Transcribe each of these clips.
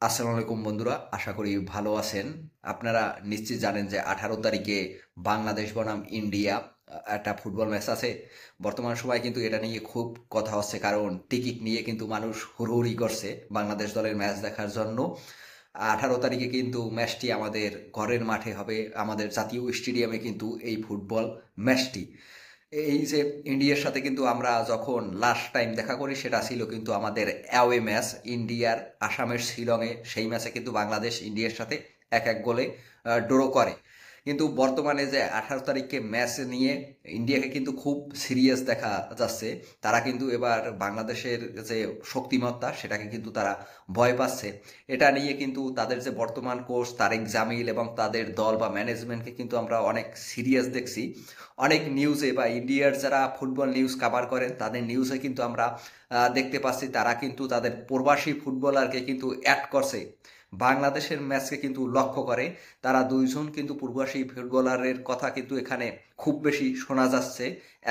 আসসালামু আলাইকুম বন্ধুরা, আশা করি ভালো আছেন। আপনারা নিশ্চিত জানেন যে 18 তারিখে বাংলাদেশ বনাম ইন্ডিয়া একটা ফুটবল ম্যাচ আছে। বর্তমান সময় কিন্তু এটা নিয়ে খুব কথা হচ্ছে, কারণ টিকিট নিয়ে কিন্তু মানুষ হুড়োহুড়ি করছে বাংলাদেশ দলের ম্যাচ দেখার জন্য। 18 তারিখে কিন্তু ম্যাচটি আমাদের ঘরের মাঠে হবে, আমাদের জাতীয় স্টেডিয়ামে কিন্তু এই ফুটবল ম্যাচটি। এই যে ইন্ডিয়ার সাথে কিন্তু আমরা যখন লাস্ট টাইম দেখা করি সেটা ছিল কিন্তু আমাদের অ্যাওয়ে ম্যাচ ইন্ডিয়ার আসামের শিলংয়ে। সেই ম্যাচে কিন্তু বাংলাদেশ ইন্ডিয়ার সাথে 1-1 গোলে ড্র করে। কিন্তু বর্তমানে যে 18 তারিখে ম্যাচ নিয়ে ইন্ডিয়াকে কিন্তু খুব সিরিয়াস দেখা যাচ্ছে। তারা কিন্তু এবার বাংলাদেশের যে শক্তিমত্তা সেটাকে কিন্তু তারা ভয় পাচ্ছে। এটা নিয়ে কিন্তু তাদের যে বর্তমান কোচ তারেক জামিল এবং তাদের দল বা ম্যানেজমেন্টকে কিন্তু আমরা অনেক সিরিয়াস দেখছি। অনেক নিউজে বা ইন্ডিয়ার যারা ফুটবল নিউজ কাভার করেন তাদের নিউজে কিন্তু আমরা দেখতে পাচ্ছি তারা কিন্তু তাদের প্রবাসী ফুটবলারকে কিন্তু অ্যাড করছে বাংলাদেশের ম্যাচকে কিন্তু লক্ষ্য করে। তারা দুইজন কিন্তু প্রবাসী ফুটবলারের কথা কিন্তু এখানে খুব বেশি শোনা যাচ্ছে।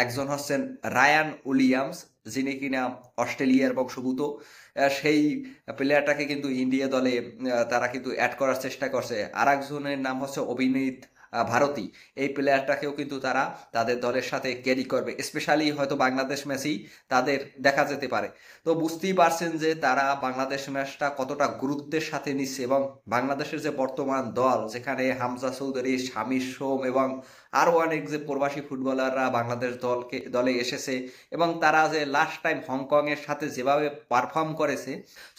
একজন হচ্ছেন রায়ান উইলিয়ামস, যিনি কিনা অস্ট্রেলিয়ার বংশোদ্ভূত। সেই প্লেয়ারটাকে কিন্তু ইন্ডিয়া দলে তারা কিন্তু অ্যাড করার চেষ্টা করছে। আর একজনের নাম হচ্ছে অভিনীত ভারতী। এই প্লেয়ারটাকেও কিন্তু তারা তাদের দলের সাথে ক্যারি করবে, স্পেশালি হয়তো বাংলাদেশ ম্যাচেই তাদের দেখা যেতে পারে। তো বুঝতেই পারছেন যে তারা বাংলাদেশ ম্যাচটা কতটা গুরুত্বের সাথে নিচ্ছে, এবং বাংলাদেশের যে বর্তমান দল যেখানে হামজা চৌধুরী, শামির সোম এবং আরও অনেক যে প্রবাসী ফুটবলাররা বাংলাদেশ দলে এসেছে, এবং তারা যে লাস্ট টাইম হংকংয়ের সাথে যেভাবে পারফর্ম করেছে,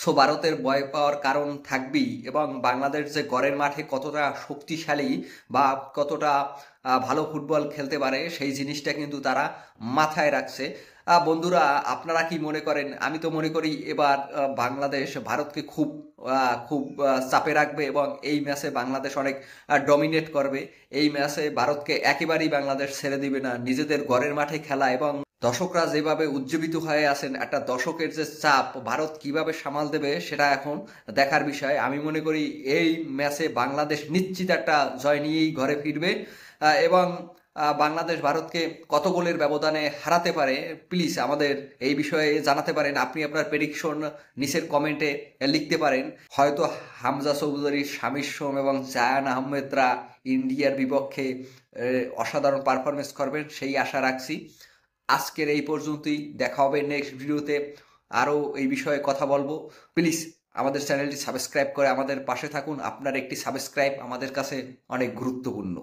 সো ভারতের ভয় পাওয়ার কারণ থাকবেই। এবং বাংলাদেশ যে ঘরের মাঠে কতটা শক্তিশালী বা কতটা ভালো ফুটবল খেলতে পারে সেই জিনিসটা কিন্তু তারা মাথায় রাখছে। বন্ধুরা, আপনারা কি মনে করেন? আমি তো মনে করি এবার বাংলাদেশ ভারতকে খুব খুব চাপে রাখবে, এবং এই ম্যাচে বাংলাদেশ অনেক ডমিনেট করবে। এই ম্যাচে ভারতকে একেবারেই বাংলাদেশ ছেড়ে দিবে না। নিজেদের ঘরের মাঠে খেলা এবং দর্শকরা যেভাবে উজ্জীবিত হয়ে আছেন, একটা দর্শকের যে চাপ ভারত কিভাবে সামাল দেবে সেটা এখন দেখার বিষয়। আমি মনে করি এই ম্যাচে বাংলাদেশ নিশ্চিত একটা জয় নিয়েই ঘরে ফিরবে। এবং বাংলাদেশ ভারতকে কত গোলের ব্যবধানে হারাতে পারে, প্লিজ আমাদের এই বিষয়ে জানাতে পারেন। আপনি আপনার প্রেডিকশন নিচের কমেন্টে লিখতে পারেন। হয়তো হামজা চৌধুরী, শামির সোম এবং জায়ান আহমেদরা ইন্ডিয়ার বিপক্ষে অসাধারণ পারফরমেন্স করবেন সেই আশা রাখছি। আজকের এই পর্যন্তই, দেখা হবে নেক্সট ভিডিওতে। আরও এই বিষয়ে কথা বলবো। প্লিজ আমাদের চ্যানেলটি সাবস্ক্রাইব করে আমাদের পাশে থাকুন। আপনার একটি সাবস্ক্রাইব আমাদের কাছে অনেক গুরুত্বপূর্ণ।